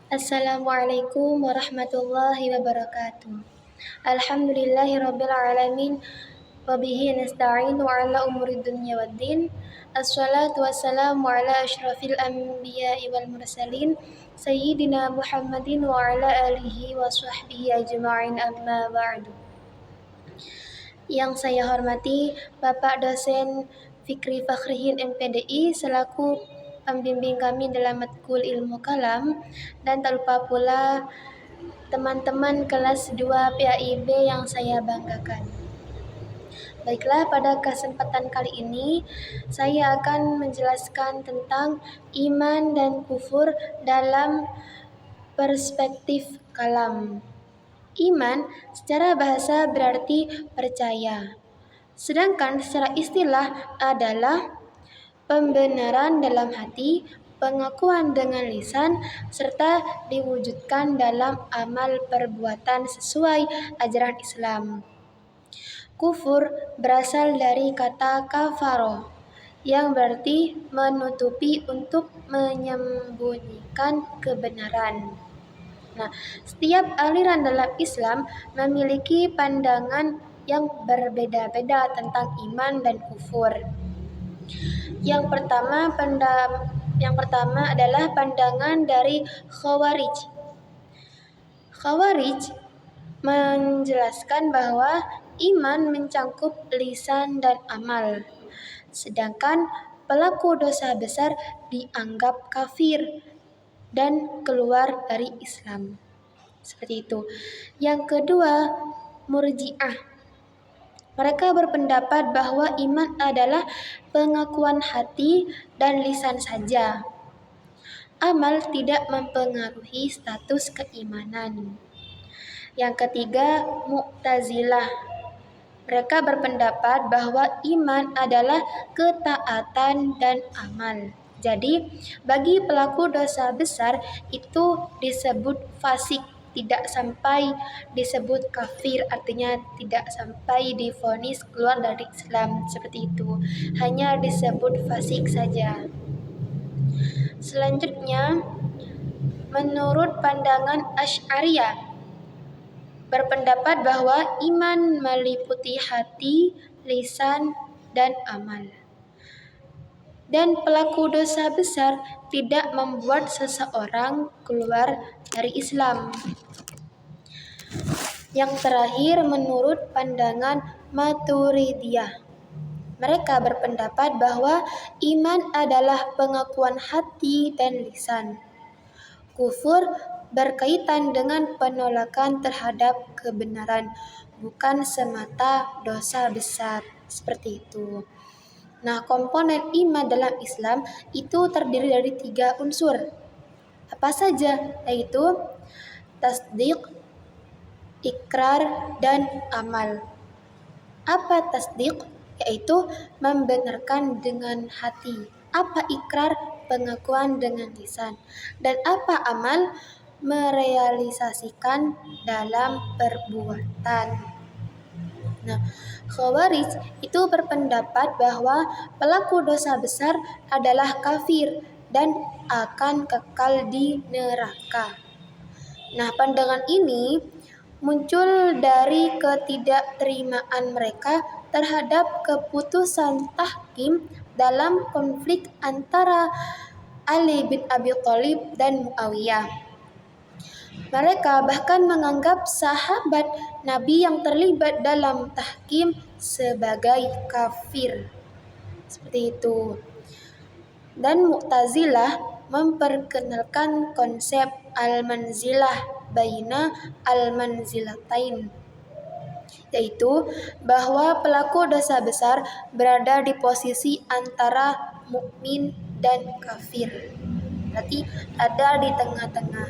Assalamualaikum warahmatullahi wabarakatuh. Alhamdulillahirabbil alamin wa bihi nasta'inu ala umuri dunya waddin. Assalatu wassalamu ala asyrafil anbiya'i wal mursalin sayyidina Muhammadin wa ala alihi wa sahbihi ajma'in amma ba'du. Yang saya hormati Bapak dosen Fikri Fakhrihin MPDI selaku pembimbing kami dalam matkul ilmu kalam, dan tak lupa pula teman-teman kelas 2 PAIB yang saya banggakan. Baiklah, pada kesempatan kali ini saya akan menjelaskan tentang iman dan kufur dalam perspektif kalam. Iman secara bahasa berarti percaya, sedangkan secara istilah adalah pembenaran dalam hati, pengakuan dengan lisan, serta diwujudkan dalam amal perbuatan sesuai ajaran Islam. Kufur berasal dari kata kafaro, yang berarti menutupi untuk menyembunyikan kebenaran. Nah, setiap aliran dalam Islam memiliki pandangan yang berbeda-beda tentang iman dan kufur. Yang pertama adalah pandangan dari Khawarij. Khawarij menjelaskan bahwa iman mencangkup lisan dan amal, sedangkan pelaku dosa besar dianggap kafir dan keluar dari Islam. Seperti itu. Yang kedua, Murji'ah. Mereka berpendapat bahwa iman adalah pengakuan hati dan lisan saja. Amal tidak mempengaruhi status keimanan. Yang ketiga, Mu'tazilah. Mereka berpendapat bahwa iman adalah ketaatan dan amal. Jadi, bagi pelaku dosa besar itu disebut fasik, tidak sampai disebut kafir, artinya tidak sampai divonis keluar dari Islam, seperti itu. Hanya disebut fasik saja. Selanjutnya, menurut pandangan Asy'ariyah, berpendapat bahwa iman meliputi hati, lisan, dan amal. Dan pelaku dosa besar tidak membuat seseorang keluar dari Islam. Yang terakhir, menurut pandangan Maturidiyah, mereka berpendapat bahwa iman adalah pengakuan hati dan lisan. Kufur berkaitan dengan penolakan terhadap kebenaran, bukan semata dosa besar. Seperti itu. Nah, komponen iman dalam Islam itu terdiri dari 3 unsur. Apa saja? Yaitu tasdik, ikrar, dan amal. Apa tasdik? Yaitu membenarkan dengan hati. Apa ikrar? Pengakuan dengan lisan. Dan apa amal? Merealisasikan dalam perbuatan. Nah, Khawarij itu berpendapat bahwa pelaku dosa besar adalah kafir dan akan kekal di neraka. Nah, pandangan ini muncul dari ketidakterimaan mereka terhadap keputusan tahkim dalam konflik antara Ali bin Abi Thalib dan Muawiyah. Mereka bahkan menganggap sahabat Nabi yang terlibat dalam tahkim sebagai kafir. Seperti itu. Dan Mu'tazilah memperkenalkan konsep al-manzilah baina al-manzilatain, yaitu bahwa pelaku dosa besar berada di posisi antara mukmin dan kafir. Berarti ada di tengah-tengah.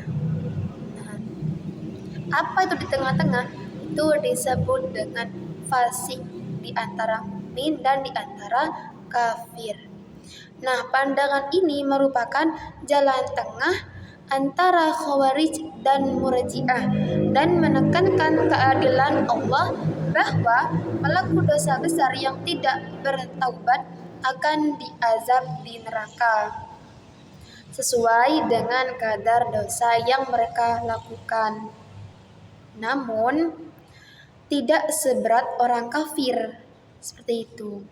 Apa itu di tengah-tengah? Itu disebut dengan fasik, di antara mukmin dan di antara kafir. Nah, pandangan ini merupakan jalan tengah antara Khawarij dan Murji'ah dan menekankan keadilan Allah bahwa pelaku dosa besar yang tidak bertaubat akan diazab di neraka. sesuai dengan kadar dosa yang mereka lakukan. Namun, tidak seberat orang kafir. Seperti itu.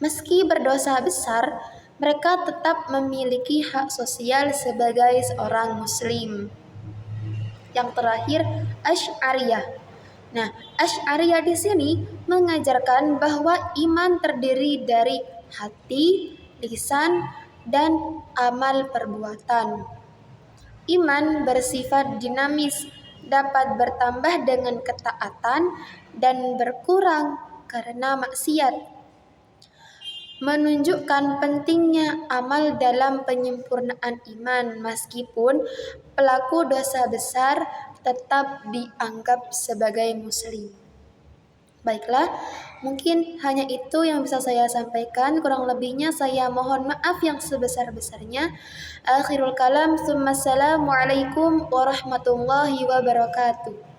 Meski berdosa besar, mereka tetap memiliki hak sosial sebagai seorang muslim. Yang terakhir, Asy'ariyah. Nah, Asy'ariyah di sini mengajarkan bahwa iman terdiri dari hati, lisan, dan amal perbuatan. Iman bersifat dinamis, dapat bertambah dengan ketaatan dan berkurang karena maksiat. Menunjukkan pentingnya amal dalam penyempurnaan iman, meskipun pelaku dosa besar tetap dianggap sebagai muslim. Baiklah, mungkin hanya itu yang bisa saya sampaikan. Kurang lebihnya saya mohon maaf yang sebesar-besarnya. Akhirul kalam, Assalamualaikum warahmatullahi wabarakatuh.